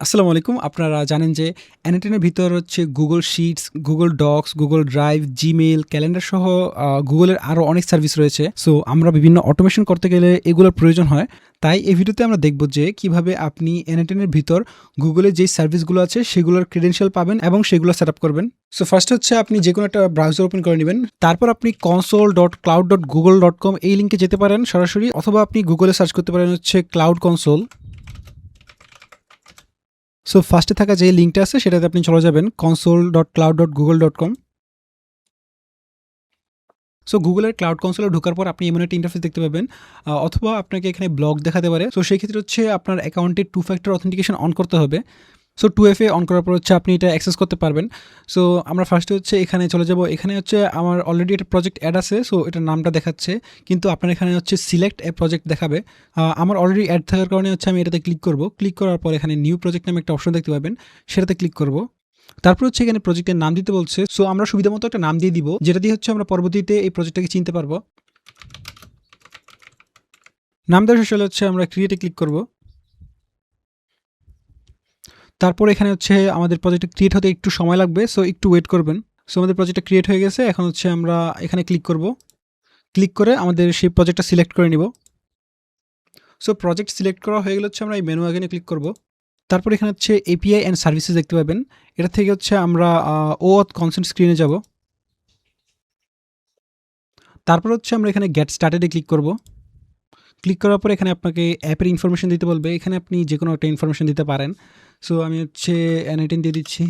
আসসালামু আলাইকুম। আপনারা জানেন যে N8 এর ভিতর হচ্ছে Google Sheets, Google Docs, Google Drive, Gmail, calendar সহ Google এর আরও অনেক সার্ভিস রয়েছে। সো আমরা বিভিন্ন অটোমেশন করতে গেলে এগুলোর প্রয়োজন হয়। তাই এই ভিডিওতে আমরা দেখব যে কিভাবে আপনি N8 এর ভিতর Google এর যেই সার্ভিসগুলো আছে সেগুলোর ক্রেডেনশিয়াল পাবেন এবং সেগুলো সেটআপ করবেন। সো ফার্স্ট হচ্ছে আপনি যেকোনো একটা ব্রাউজার ওপেন করে নিবেন। তারপর আপনি console.cloud.google.com এই লিংকে যেতে পারেন সরাসরি, অথবা আপনি Google এ সার্চ করতে পারেন হচ্ছে ক্লাউড কনসোল। সো ফার্স্টে থাকা যে লিঙ্কটা আছে সেটাতে আপনি চলে যাবেন console.cloud.google.com। সো গুগলের ক্লাউড কনসোলে ঢোকার পর আপনি এমন একটা ইন্টারফেস দেখতে পাবেন, অথবা আপনাকে এখানে ব্লক দেখাতে পারে। সো সেই ক্ষেত্রে হচ্ছে আপনার অ্যাকাউন্টে টু ফ্যাক্টর অথেন্টিকেশন অন করতে হবে। সো 2FA অন করার পর হচ্ছে আপনি এটা অ্যাক্সেস করতে পারবেন। সো আমরা ফার্স্টে হচ্ছে এখানে চলে যাব। এখানে হচ্ছে আমার অলরেডি একটা প্রজেক্ট অ্যাড আছে, সো এটার নামটা দেখাচ্ছে, কিন্তু আপনার এখানে হচ্ছে সিলেক্ট এ প্রজেক্ট দেখাবে। আমার অলরেডি অ্যাড থাকার কারণে হচ্ছে আমি এটাতে ক্লিক করব। ক্লিক করার পর এখানে নিউ প্রজেক্ট নামে একটা অপশন দেখতে পাবেন, সেটাতে ক্লিক করব। তারপর হচ্ছে এখানে প্রজেক্টের নাম দিতে বলছে। সো আমরা সুবিধা মতো একটা নাম দিয়ে দিব, যেটা দিয়ে হচ্ছে আমরা পরবর্তীতে এই প্রজেক্টটাকে চিনতে পারবো। নাম দেওয়া শেষ হলে হচ্ছে আমরা ক্রিয়েটে ক্লিক করব। তারপর এখানে হচ্ছে আমাদের প্রজেক্টটা ক্রিয়েট হতে একটু সময় লাগবে, সো একটু ওয়েট করবেন। সো আমাদের প্রজেক্টটা ক্রিয়েট হয়ে গেছে। এখন হচ্ছে আমরা এখানে ক্লিক করব। ক্লিক করে আমাদের সেই প্রজেক্টটা সিলেক্ট করে নিব। সো প্রজেক্ট সিলেক্ট করা হয়ে গেলে হচ্ছে আমরা এই মেনু আইকনে ক্লিক করব। তারপর এখানে হচ্ছে এপিআই অ্যান্ড সার্ভিসেস দেখতে পাবেন। এটা থেকে হচ্ছে আমরা OAuth কনসেন্ট স্ক্রিনে যাব। তারপর হচ্ছে আমরা এখানে গেট স্টার্টেডে ক্লিক করব। ক্লিক করার পর এখানে আপনাকে অ্যাপের ইনফরমেশন দিতে বলবে। এখানে আপনি যেকোনো একটা ইনফরমেশন দিতে পারেন। সো আমি হচ্ছে N18 দিয়ে দিচ্ছি।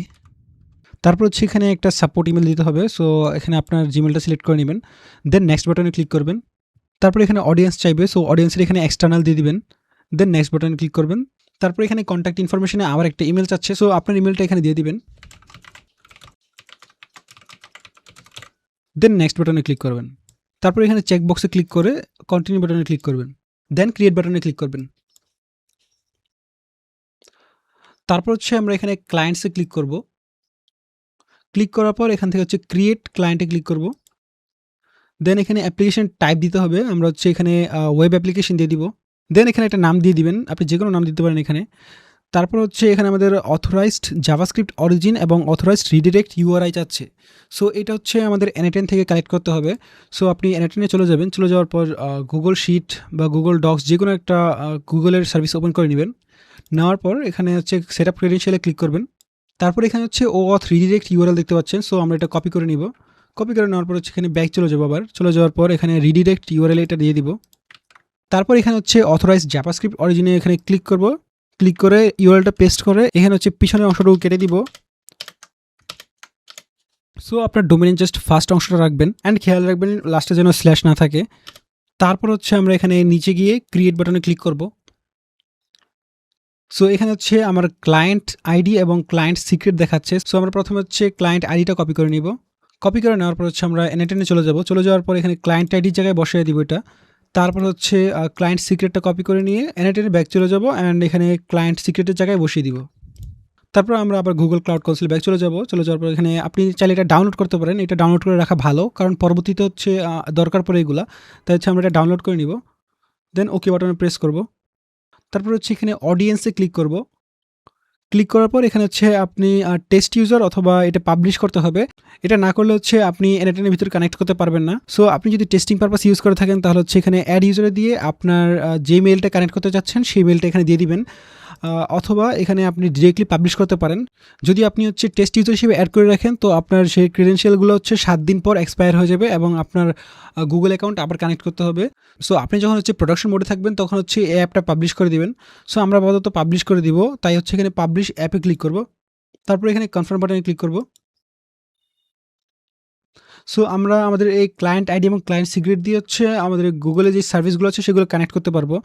তারপর হচ্ছে এখানে একটা সাপোর্ট ইমেল দিতে হবে। সো এখানে আপনার জিমেলটা সিলেক্ট করে নেবেন, দেন নেক্সট বাটনে ক্লিক করবেন। তারপর এখানে অডিয়েন্স চাইবে, সো অডিয়েন্সের এখানে এক্সটার্নাল দিয়ে দিবেন, দেন নেক্সট বাটনে ক্লিক করবেন। তারপর এখানে কন্ট্যাক্ট ইনফরমেশনে আবার একটা ইমেল চাচ্ছে, সো আপনার ইমেলটা এখানে দিয়ে দিবেন, দেন নেক্সট বাটনে ক্লিক করবেন। তারপর এখানে চেক বক্সে ক্লিক করে কন্টিনিউ বাটনে ক্লিক করবেন, দেন ক্রিয়েট বাটনে ক্লিক করবেন। তারপর হচ্ছে আমরা এখানে ক্লায়েন্টসে ক্লিক করব। ক্লিক করার পর এখান থেকে হচ্ছে ক্রিয়েট ক্লায়েন্টে ক্লিক করব। দেন এখানে অ্যাপ্লিকেশন টাইপ দিতে হবে। আমরা হচ্ছে এখানে ওয়েব অ্যাপ্লিকেশন দিয়ে দিব। দেন এখানে একটা নাম দিয়ে দিবেন, আপনি যেকোনো নাম দিতে পারেন এখানে। তারপর হচ্ছে এখানে আমাদের অথরাইজড জাভাস্ক্রিপ্ট অরিজিন এবং অথরাইজড রিডিরেক্ট ইউআরআই চাচ্ছে। সো এটা হচ্ছে আমাদের N8 থেকে কালেক্ট করতে হবে। সো আপনি N8 চলে যাবেন। চলে যাওয়ার পর গুগল শিট বা গুগল ডক্স যে কোনো একটা গুগলের সার্ভিস ওপেন করে নেবেন। নেওয়ার পর এখানে হচ্ছে সেট আপ ক্রেডেনশিয়ালে ক্লিক করবেন। তারপর এখানে হচ্ছে OAuth রিডিরেক্ট ইউআরএল দেখতে পাচ্ছেন। সো আমরা এটা কপি করে নিব। কপি করে নেওয়ার পর হচ্ছে এখানে ব্যাক চলে যাবো। আবার চলে যাওয়ার পর এখানে রিডিরেক্ট ইউআরএল এটা দিয়ে দিব। তারপর এখানে হচ্ছে অথরাইজড জাভাস্ক্রিপ্ট অরিজিনে এখানে ক্লিক করব। ক্লিক করে ইউআরএলটা পেস্ট করে এখানে হচ্ছে পিছনের অংশটুকু কেটে দিব। সো আপনার ডোমেইনের জাস্ট ফার্স্ট অংশটা রাখবেন অ্যান্ড খেয়াল রাখবেন লাস্টে যেন স্ল্যাশ না থাকে। তারপর হচ্ছে আমরা এখানে নিচে গিয়ে ক্রিয়েট বাটনে ক্লিক করব। সো এখানে হচ্ছে আমার ক্লায়েন্ট আইডি এবং ক্লায়েন্ট সিক্রেট দেখাচ্ছে। সো আমরা প্রথমে হচ্ছে ক্লায়েন্ট আইডিটা কপি করে নিব। কপি করে নেওয়ার পর হচ্ছে আমরা N8 চলে যাব। চলে যাওয়ার পর এখানে ক্লায়েন্ট আইডির জায়গায় বসিয়ে দিব এটা। তারপর হচ্ছে ক্লায়েন্ট সিক্রেটটা কপি করে নিয়ে N8 ব্যাক চলে যাব অ্যান্ড এখানে ক্লায়েন্ট সিক্রেটের জায়গায় বসিয়ে দিব। তারপর আমরা আবার গুগল ক্লাউড কনসোল ব্যাক চলে যাব। চলে যাওয়ার পর এখানে আপনি চাইলে এটা ডাউনলোড করতে পারেন। এটা ডাউনলোড করে রাখা ভালো, কারণ পরবর্তীতে হচ্ছে দরকার পড়ে এগুলা। তাই হচ্ছে আমরা এটা ডাউনলোড করে নিব, দেন ওকে বাটনে প্রেস করব। তারপর হচ্ছে এখানে অডিয়েন্সে ক্লিক করব। ক্লিক করার পর এখানে হচ্ছে আপনি টেস্ট ইউজার অথবা এটা পাবলিশ করতে হবে। এটা না করলে হচ্ছে আপনি N8 এর ভিতরে কানেক্ট করতে পারবেন না। সো আপনি যদি টেস্টিং পারপাস ইউজ করে থাকেন তাহলে হচ্ছে এখানে অ্যাড ইউজারে দিয়ে আপনার যে মেইলটা কানেক্ট করতে চাচ্ছেন সেই মেইলটা এখানে দিয়ে দিবেন, অথবা এখানে আপনি ডিরেক্টলি পাবলিশ করতে পারেন। যদি আপনি হচ্ছে টেস্ট ইউজার হিসেবে অ্যাড করে রাখেন তো আপনার সেই ক্রেডেনশিয়ালগুলো হচ্ছে 7 দিন পর এক্সপায়ার হয়ে যাবে এবং আপনার গুগল অ্যাকাউন্ট আবার কানেক্ট করতে হবে। সো আপনি যখন হচ্ছে প্রোডাকশন মোডে থাকবেন তখন হচ্ছে এই অ্যাপটা পাবলিশ করে দিবেন। সো আমরা আপাতত পাবলিশ করে দিব, তাই হচ্ছে এখানে পাবলিশ অ্যাপে ক্লিক করব। তারপর এখানে কনফার্ম বাটনে ক্লিক করব। সো আমরা আমাদের এই ক্লায়েন্ট আইডি এবং ক্লায়েন্ট সিক্রেট দিয়ে হচ্ছে আমাদের গুগলে যে সার্ভিসগুলো আছে সেগুলো কানেক্ট করতে পারবো।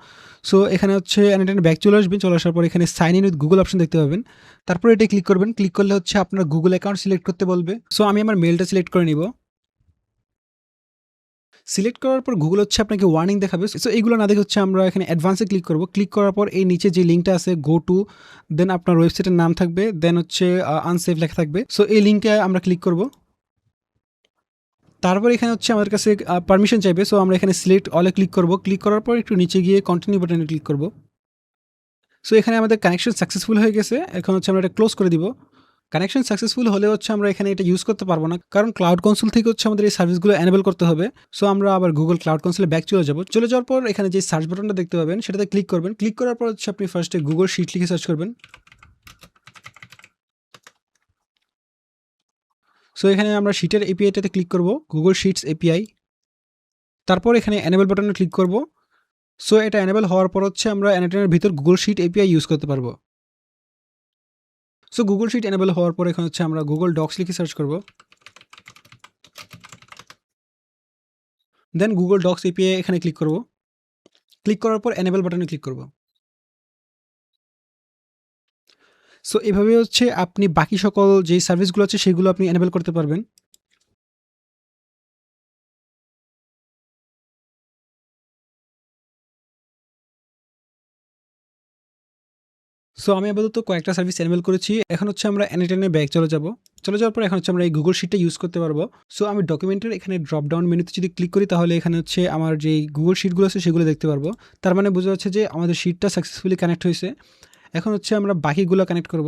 সো এখানে হচ্ছে N8 ব্যাক চলে আসবেন। চলে আসার পর এখানে sign in with Google option দেখতে পাবেন। তারপর এটা ক্লিক করবেন। ক্লিক করলে হচ্ছে আপনার গুগল অ্যাকাউন্ট সিলেক্ট করতে বলবে। সো আমি আমার মেলটা সিলেক্ট করে নিব। সিলেক্ট করার পর গুগল হচ্ছে আপনাকে ওয়ার্নিং দেখাবে। সো এইগুলো না দেখে হচ্ছে আমরা এখানে অ্যাডভান্সে ক্লিক করব। ক্লিক করার পর এই নিচে যে লিঙ্কটা আছে গো টু, দেন আপনার ওয়েবসাইটের নাম থাকবে, দেন হচ্ছে আনসেফ লেখা থাকবে। সো এই লিঙ্কে আমরা ক্লিক করব। তারপর এখানে হচ্ছে আমাদের কাছে পারমিশন চাইবে। সো আমরা এখানে সিলেক্ট অলে ক্লিক করব। ক্লিক করার পর একটু নিচে গিয়ে কন্টিনিউ বাটনে ক্লিক করব। সো এখানে আমাদের কানেকশন সাকসেসফুল হয়ে গেছে। এখন হচ্ছে আমরা এটা ক্লোজ করে দিব। কানেকশন সাকসেসফুল হলে হচ্ছে আমরা এখানে এটা ইউজ করতে পারবো না, কারণ ক্লাউড কনসোল থেকে হচ্ছে আমাদের এই সার্ভিসগুলো এনেবল করতে হবে। সো আমরা আবার গুগল ক্লাউড কনসোলে ব্যাক চলে যাব। চলে যাওয়ার পর এখানে যে সার্চ বাটনটা দেখতে পাবেন সেটাতে ক্লিক করবেন। ক্লিক করার পর হচ্ছে আপনি ফার্স্টে গুগল শিট লিখে সার্চ করবেন। সো এখানে আমরা শিটের এপিআইটাতে ক্লিক করব, গুগল শিটস এপিআই। তারপর এখানে এনেবল বাটনে ক্লিক করব। সো এটা এনেবল হওয়ার পর হচ্ছে আমরা এনএটেনের ভিতর গুগল শিট এপিআই ইউজ করতে পারবো। সো গুগল শিট এনেবল হওয়ার পর এখন হচ্ছে আমরা গুগল ডক্স লিখে সার্চ করব। দেন গুগল ডক্স এপিআই এখানে ক্লিক করব। ক্লিক করার পর এনেবল বাটনে ক্লিক করব। সো এভাবে হচ্ছে আপনি বাকি সকল যেই সার্ভিসগুলো আছে সেগুলো আপনি এনেবল করতে পারবেন। সো আমি আপাতত কয়েকটা সার্ভিস এনেবল করেছি। এখন হচ্ছে আমরা এনএটেনে ব্যাক চলে যাব। চলে যাওয়ার পর এখন হচ্ছে আমরা এই গুগল শিটটা ইউজ করতে পারবো। সো আমি ডকুমেন্টের এখানে ড্রপ ডাউন মেনুতে যদি ক্লিক করি তাহলে এখানে হচ্ছে আমার যেই গুগল শিটগুলো আছে সেগুলো দেখতে পারবো। তার মানে বোঝা যাচ্ছে যে আমাদের শিটটা সাকসেসফুলি কানেক্ট হয়েছে। এখন হচ্ছে আমরা বাকিগুলো কানেক্ট করব।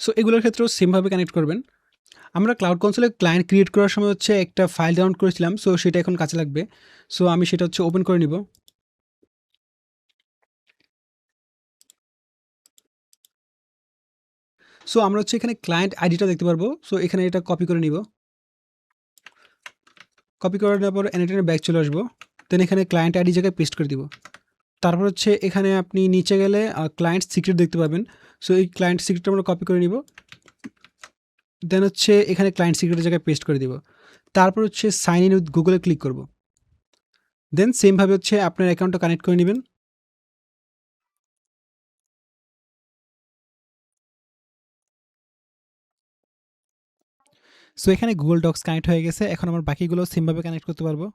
সো এগুলোর ক্ষেত্রেও সেমভাবে কানেক্ট করবেন। আমরা ক্লাউড কনসোলে ক্লায়েন্ট ক্রিয়েট করার সময় হচ্ছে একটা ফাইল ডাউনলোড করেছিলাম। সো সেটা এখন কাজে লাগবে। সো আমি সেটা হচ্ছে ওপেন করে নিব। সো আমরা হচ্ছে এখানে ক্লায়েন্ট আইডিটা দেখতে পারবো। সো এখানে এটা কপি করে নিব। কপি করে নেওয়ার পর এনএটেনে ব্যাক চলে আসবো। দেন এখানে ক্লায়েন্ট আইডি জায়গায় পেস্ট করে দিব। তারপর হচ্ছে এখানে আপনি নিচে গেলে ক্লায়েন্ট সিক্রেট দেখতে পাবেন। সো এই ক্লায়েন্ট সিক্রেটটা আমরা কপি করে নিব। দেন হচ্ছে এখানে ক্লায়েন্ট সিক্রেটের জায়গায় পেস্ট করে দিব। তারপর হচ্ছে সাইন ইন উইথ গুগলে ক্লিক করব। দেন সেমভাবে হচ্ছে আপনার অ্যাকাউন্টটা কানেক্ট করে নেবেন। সো এখানে গুগল ডক্স কানেক্ট হয়ে গেছে। এখন আমার বাকিগুলো সেমভাবে কানেক্ট করতে পারবো।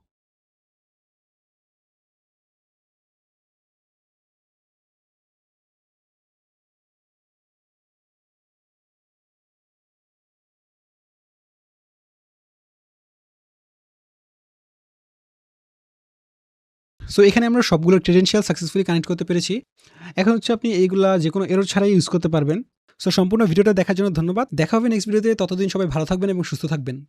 সো এখানে আমরা সবগুলো ক্রেডেনশিয়াল সাকসেসফুলি কানেক্ট করতে পেরেছি। এখন হচ্ছে আপনি এইগুলা যেকোনো এরর ছাড়াই ইউজ করতে পারবেন। সো সম্পূর্ণ ভিডিওটা দেখার জন্য ধন্যবাদ। দেখা হবে নেক্সট ভিডিওতে। ততদিন সবাই ভালো থাকবেন এবং সুস্থ থাকবেন।